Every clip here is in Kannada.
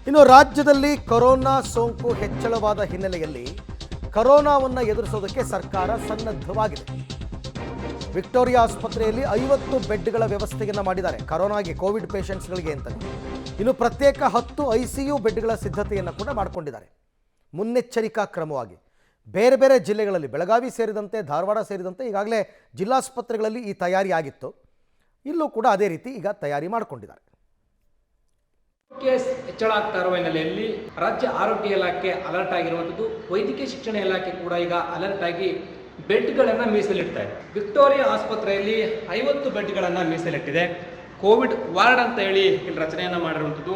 ಇನ್ನು ರಾಜ್ಯದಲ್ಲಿ ಕೊರೋನಾ ಸೋಂಕು ಹೆಚ್ಚಳವಾದ ಹಿನ್ನೆಲೆಯಲ್ಲಿ ಕೊರೋನಾವನ್ನು ಎದುರಿಸೋದಕ್ಕೆ ಸರ್ಕಾರ ಸನ್ನದ್ಧವಾಗಿದೆ. ವಿಕ್ಟೋರಿಯಾ ಆಸ್ಪತ್ರೆಯಲ್ಲಿ 50 ಬೆಡ್ಗಳ ವ್ಯವಸ್ಥೆಯನ್ನು ಮಾಡಿದ್ದಾರೆ ಕೊರೋನಾಗೆ, ಕೋವಿಡ್ ಪೇಷಂಟ್ಸ್ಗಳಿಗೆ ಅಂತ. ಇನ್ನು ಪ್ರತ್ಯೇಕ 10 ICU ಬೆಡ್ಗಳ ಸಿದ್ಧತೆಯನ್ನು ಕೂಡ ಮಾಡಿಕೊಂಡಿದ್ದಾರೆ. ಮುನ್ನೆಚ್ಚರಿಕಾ ಕ್ರಮವಾಗಿ ಬೇರೆ ಬೇರೆ ಜಿಲ್ಲೆಗಳಲ್ಲಿ, ಬೆಳಗಾವಿ ಸೇರಿದಂತೆ ಧಾರವಾಡ ಸೇರಿದಂತೆ ಈಗಾಗಲೇ ಜಿಲ್ಲಾಸ್ಪತ್ರೆಗಳಲ್ಲಿ ಈ ತಯಾರಿ ಆಗಿತ್ತು. ಇಲ್ಲೂ ಕೂಡ ಅದೇ ರೀತಿ ಈಗ ತಯಾರಿ ಮಾಡಿಕೊಂಡಿದ್ದಾರೆ. ಕೇಸ್ ಹೆಚ್ಚಳ ಆಗ್ತಾ ಇರುವ ಹಿನ್ನೆಲೆಯಲ್ಲಿ ರಾಜ್ಯ ಆರೋಗ್ಯ ಇಲಾಖೆ ಅಲರ್ಟ್ ಆಗಿರುವಂಥದ್ದು. ವೈದ್ಯಕೀಯ ಶಿಕ್ಷಣ ಇಲಾಖೆ ಕೂಡ ಈಗ ಅಲರ್ಟ್ ಆಗಿ ಬೆಡ್ಗಳನ್ನು ಮೀಸಲಿಡ್ತಾ ಇದೆ. ವಿಕ್ಟೋರಿಯಾ ಆಸ್ಪತ್ರೆಯಲ್ಲಿ 50 ಬೆಡ್ಗಳನ್ನು ಮೀಸಲಿಟ್ಟಿದೆ. ಕೋವಿಡ್ ವಾರ್ಡ್ ಅಂತ ಹೇಳಿ ಇಲ್ಲಿ ರಚನೆಯನ್ನು ಮಾಡಿರುವಂಥದ್ದು.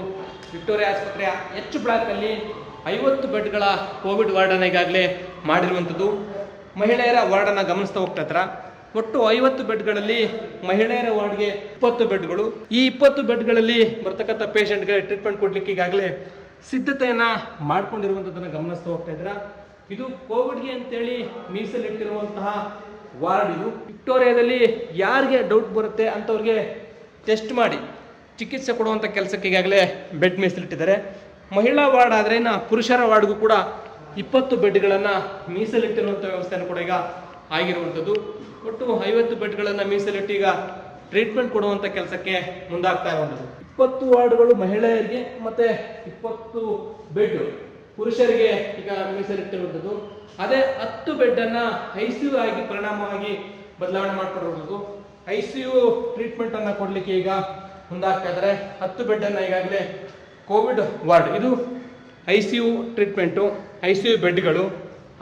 ವಿಕ್ಟೋರಿಯಾ ಆಸ್ಪತ್ರೆಯ H ಬ್ಲಾಕಲ್ಲಿ 50 ಬೆಡ್ಗಳ ಕೋವಿಡ್ ವಾರ್ಡನ್ನು ಈಗಾಗಲೇ ಮಾಡಿರುವಂಥದ್ದು. ಮಹಿಳೆಯರ ವಾರ್ಡನ್ನು ಗಮನಿಸ್ತಾ ಹೋಗ್ತಾ ಇದ್ದಾರೆ. ಒಟ್ಟು 50 ಬೆಡ್ಗಳಲ್ಲಿ ಮಹಿಳೆಯರ ವಾರ್ಡ್ಗೆ 20 ಬೆಡ್ಗಳು. ಈ 20 ಬೆಡ್ಗಳಲ್ಲಿ ಬರ್ತಕ್ಕಂಥ ಪೇಷಂಟ್ಗೆ ಟ್ರೀಟ್ಮೆಂಟ್ ಕೊಡ್ಲಿಕ್ಕೆ ಈಗಾಗಲೇ ಸಿದ್ಧತೆಯನ್ನ ಮಾಡ್ಕೊಂಡಿರುವಂಥದ್ದನ್ನು ಗಮನಿಸ್ತಾ ಹೋಗ್ತಾ ಇದ್ದೀರಾ. ಇದು ಕೋವಿಡ್ಗೆ ಅಂತೇಳಿ ಮೀಸಲಿಟ್ಟಿರುವಂತಹ ವಾರ್ಡ್. ಇದು ವಿಕ್ಟೋರಿಯಾದಲ್ಲಿ ಯಾರಿಗೆ ಡೌಟ್ ಬರುತ್ತೆ ಅಂಥವ್ರಿಗೆ ಟೆಸ್ಟ್ ಮಾಡಿ ಚಿಕಿತ್ಸೆ ಕೊಡುವಂಥ ಕೆಲಸಕ್ಕೆ ಈಗಾಗಲೇ ಬೆಡ್ ಮೀಸಲಿಟ್ಟಿದ್ದಾರೆ. ಮಹಿಳಾ ವಾರ್ಡ್ ಆದರೆ ಪುರುಷರ ವಾರ್ಡ್ಗೂ ಕೂಡ 20 ಬೆಡ್ಗಳನ್ನು ಮೀಸಲಿಟ್ಟಿರುವಂಥ ವ್ಯವಸ್ಥೆಯನ್ನು ಕೂಡ ಈಗ ಆಗಿರುವಂಥದ್ದು. ಒಟ್ಟು 50 ಬೆಡ್ಗಳನ್ನು ಮೀಸಲಿಟ್ಟು ಈಗ ಟ್ರೀಟ್ಮೆಂಟ್ ಕೊಡುವಂಥ ಕೆಲಸಕ್ಕೆ ಮುಂದಾಗ್ತಾ ಇರುವಂಥದ್ದು. 20 ವಾರ್ಡ್ಗಳು ಮಹಿಳೆಯರಿಗೆ ಮತ್ತೆ 20 ಬೆಡ್ ಪುರುಷರಿಗೆ ಈಗ ಮೀಸಲಿಟ್ಟಿರುವಂಥದ್ದು. ಅದೇ 10 ಬೆಡ್ಡನ್ನು ICU ಆಗಿ ಪರಿಣಾಮವಾಗಿ ಬದಲಾವಣೆ ಮಾಡ್ಕೊಂಡಿರುವಂಥದ್ದು. ICU ಟ್ರೀಟ್ಮೆಂಟ್ ಅನ್ನು ಕೊಡಲಿಕ್ಕೆ ಈಗ ಮುಂದಾಗ್ತಾ ಇದ್ದಾರೆ. 10 ಬೆಡ್ಡನ್ನು ಈಗಾಗಲೇ ಕೋವಿಡ್ ವಾರ್ಡ್, ಇದು ICU ಟ್ರೀಟ್ಮೆಂಟು, ICU ಬೆಡ್ಗಳು.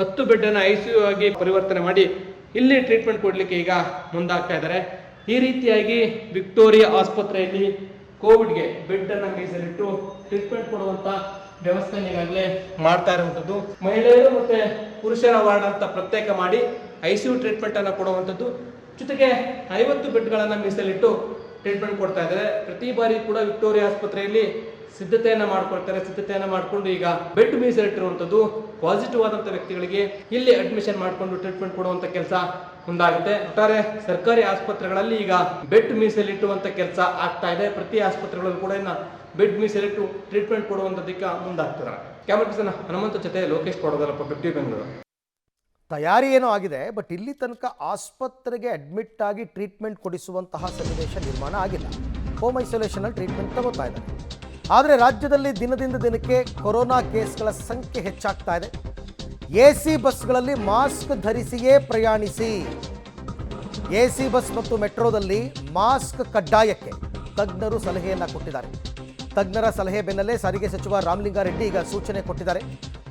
10 ಬೆಡ್ಡನ್ನು ICU ಆಗಿ ಪರಿವರ್ತನೆ ಮಾಡಿ ಇಲ್ಲಿ ಟ್ರೀಟ್ಮೆಂಟ್ ಕೊಡಲಿಕ್ಕೆ ಈಗ ಮುಂದಾಗ್ತಾ ಇದ್ದಾರೆ. ಈ ರೀತಿಯಾಗಿ ವಿಕ್ಟೋರಿಯಾ ಆಸ್ಪತ್ರೆಯಲ್ಲಿ ಕೋವಿಡ್ಗೆ ಬೆಡ್ಡನ್ನು ಮೀಸಲಿಟ್ಟು ಟ್ರೀಟ್ಮೆಂಟ್ ಕೊಡುವಂಥ ವ್ಯವಸ್ಥೆ ಈಗಾಗಲೇ ಮಾಡ್ತಾ ಇರುವಂಥದ್ದು. ಮಹಿಳೆಯರು ಮತ್ತು ಪುರುಷರ ವಾರ್ಡ್ ಅಂತ ಪ್ರತ್ಯೇಕ ಮಾಡಿ ICU ಟ್ರೀಟ್ಮೆಂಟನ್ನು ಕೊಡುವಂಥದ್ದು. ಜೊತೆಗೆ 50 ಬೆಡ್ಗಳನ್ನು ಮೀಸಲಿಟ್ಟು ಟ್ರೀಟ್ಮೆಂಟ್ ಕೊಡ್ತಾ ಇದ್ದಾರೆ. ಪ್ರತಿ ಬಾರಿ ಕೂಡ ವಿಕ್ಟೋರಿಯಾ ಆಸ್ಪತ್ರೆಯಲ್ಲಿ ಸಿದ್ಧತೆಯನ್ನು ಮಾಡ್ಕೊಳ್ತಾರೆ. ಸಿದ್ಧತೆಯನ್ನು ಮಾಡಿಕೊಂಡು ಈಗ ಬೆಡ್ ಮೀಸಲಿಟ್ಟಿರುವಂಥದ್ದು. ಪಾಸಿಟಿವ್ ಆದಂಥ ವ್ಯಕ್ತಿಗಳಿಗೆ ಇಲ್ಲಿ ಅಡ್ಮಿಷನ್ ಮಾಡಿಕೊಂಡು ಟ್ರೀಟ್ಮೆಂಟ್ ಕೊಡುವಂಥ ಕೆಲಸ ಮುಂದಾಗುತ್ತೆ. ಒಟ್ಟಾರೆ ಸರ್ಕಾರಿ ಆಸ್ಪತ್ರೆಗಳಲ್ಲಿ ಈಗ ಬೆಡ್ ಮೀಸಲಿಟ್ಟುವಂಥ ಕೆಲಸ ಆಗ್ತಾ ಇದೆ. ಪ್ರತಿ ಆಸ್ಪತ್ರೆಗಳಲ್ಲೂ ಕೂಡ ಇನ್ನು ಬೆಡ್ ಮೀಸಲಿಟ್ಟು ಟ್ರೀಟ್ಮೆಂಟ್ ಕೊಡುವಂಥದ್ದಕ್ಕೆ ಮುಂದಾಗ್ತಾರೆ. ಕ್ಯಾಮರಾ ಪರ್ಸನ್ ಹನುಮಂತ ಜೊತೆ ಲೋಕೇಶ್ ಕೊಡೋದಲ್ಲಪ್ಪ, 50 ಬೆಂಗಳೂರು. ತಯಾರಿ ಏನೋ ಆಗಿದೆ, ಬಟ್ ಇಲ್ಲಿ ತನಕ ಆಸ್ಪತ್ರೆಗೆ ಅಡ್ಮಿಟ್ ಆಗಿ ಟ್ರೀಟ್ಮೆಂಟ್ ಕೊಡಿಸುವಂತಹ ಸನ್ನಿವೇಶ ನಿರ್ಮಾಣ ಆಗಿಲ್ಲ. ಹೋಮ್ ಐಸೋಲೇಷನಲ್ಲಿ ಟ್ರೀಟ್ಮೆಂಟ್ ತಗೋತಾ ಇದ್ದಾರೆ. ಆದರೆ ರಾಜ್ಯದಲ್ಲಿ ದಿನದಿಂದ ದಿನಕ್ಕೆ ಕೊರೋನಾ ಕೇಸ್ಗಳ ಸಂಖ್ಯೆ ಹೆಚ್ಚಾಗ್ತಾ ಇದೆ. AC ಬಸ್ಗಳಲ್ಲಿ ಮಾಸ್ಕ್ ಧರಿಸಿಯೇ ಪ್ರಯಾಣಿಸಿ. AC ಬಸ್ ಮತ್ತು ಮೆಟ್ರೋದಲ್ಲಿ ಮಾಸ್ಕ್ ಕಡ್ಡಾಯಕ್ಕೆ ತಜ್ಞರು ಸಲಹೆಯನ್ನು ಕೊಟ್ಟಿದ್ದಾರೆ. ತಜ್ಞರ ಸಲಹೆ ಬೆನ್ನಲ್ಲೇ ಸಾರಿಗೆ ಸಚಿವ ರಾಮಲಿಂಗಾರೆಡ್ಡಿ ಈಗ ಸೂಚನೆ ಕೊಟ್ಟಿದ್ದಾರೆ.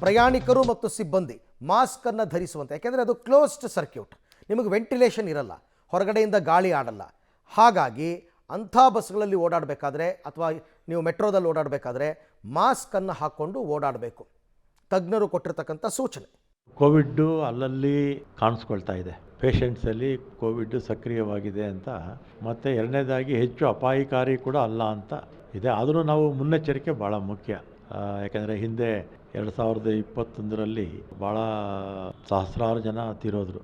ಪ್ರಯಾಣಿಕರು ಮತ್ತು ಸಿಬ್ಬಂದಿ ಮಾಸ್ಕನ್ನು ಧರಿಸುವಂತೆ, ಯಾಕೆಂದರೆ ಅದು ಕ್ಲೋಸ್ಡ್ ಸರ್ಕ್ಯೂಟ್, ನಿಮಗೆ ವೆಂಟಿಲೇಷನ್ ಇರಲ್ಲ, ಹೊರಗಡೆಯಿಂದ ಗಾಳಿ ಆಡಲ್ಲ. ಹಾಗಾಗಿ ಅಂಥ ಬಸ್ಗಳಲ್ಲಿ ಓಡಾಡಬೇಕಾದ್ರೆ ಅಥವಾ ನೀವು ಮೆಟ್ರೋದಲ್ಲಿ ಓಡಾಡಬೇಕಾದ್ರೆ ಮಾಸ್ಕನ್ನು ಹಾಕ್ಕೊಂಡು ಓಡಾಡಬೇಕು. ತಜ್ಞರು ಕೊಟ್ಟಿರ್ತಕ್ಕಂಥ ಸೂಚನೆ. ಕೋವಿಡ್ಡು ಅಲ್ಲಲ್ಲಿ ಕಾಣಿಸ್ಕೊಳ್ತಾ ಇದೆ. ಪೇಷಂಟ್ಸಲ್ಲಿ ಕೋವಿಡ್ ಸಕ್ರಿಯವಾಗಿದೆ ಅಂತ, ಮತ್ತು ಎರಡನೇದಾಗಿ ಹೆಚ್ಚು ಅಪಾಯಕಾರಿ ಕೂಡ ಅಲ್ಲ ಅಂತ ಇದೆ. ಆದರೂ ನಾವು ಮುನ್ನೆಚ್ಚರಿಕೆ ಭಾಳ ಮುಖ್ಯ. ಯಾಕೆಂದರೆ ಹಿಂದೆ 2021ರಲ್ಲಿ ಭಾಳ ಸಹಸ್ರಾರು ಜನ ತೀರೋದ್ರು.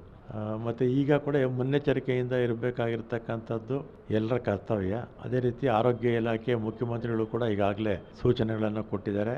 ಮತ್ತು ಈಗ ಕೂಡ ಮುನ್ನೆಚ್ಚರಿಕೆಯಿಂದ ಇರಬೇಕಾಗಿರ್ತಕ್ಕಂಥದ್ದು ಎಲ್ಲರ ಕರ್ತವ್ಯ. ಅದೇ ರೀತಿ ಆರೋಗ್ಯ ಇಲಾಖೆ, ಮುಖ್ಯಮಂತ್ರಿಗಳು ಕೂಡ ಈಗಾಗಲೇ ಸೂಚನೆಗಳನ್ನು ಕೊಟ್ಟಿದ್ದಾರೆ.